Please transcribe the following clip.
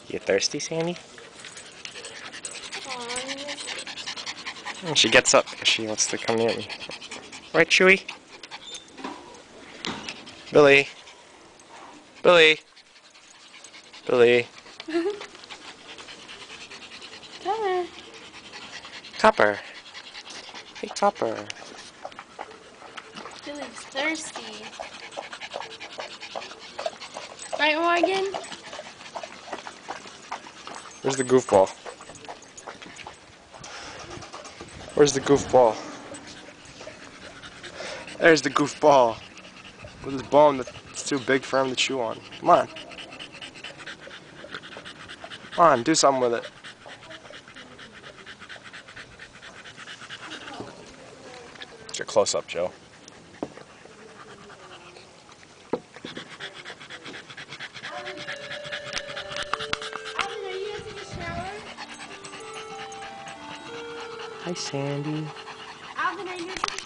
You thirsty, Sandy? Aw, And she gets up because she wants to come near me. Right, Chewy? Billy. Billy. Billy. come here. Copper. Hey, Copper. Billy's thirsty. Right, Morgan? Where's the goofball? Where's the goofball? There's the goofball. With his bone that's too big for him to chew on. Come on. Come on, do something with it. Get your close up, Joe. Alvin, are you gonna take a shower? Hi, Sandy. Alvin, are you gonna take a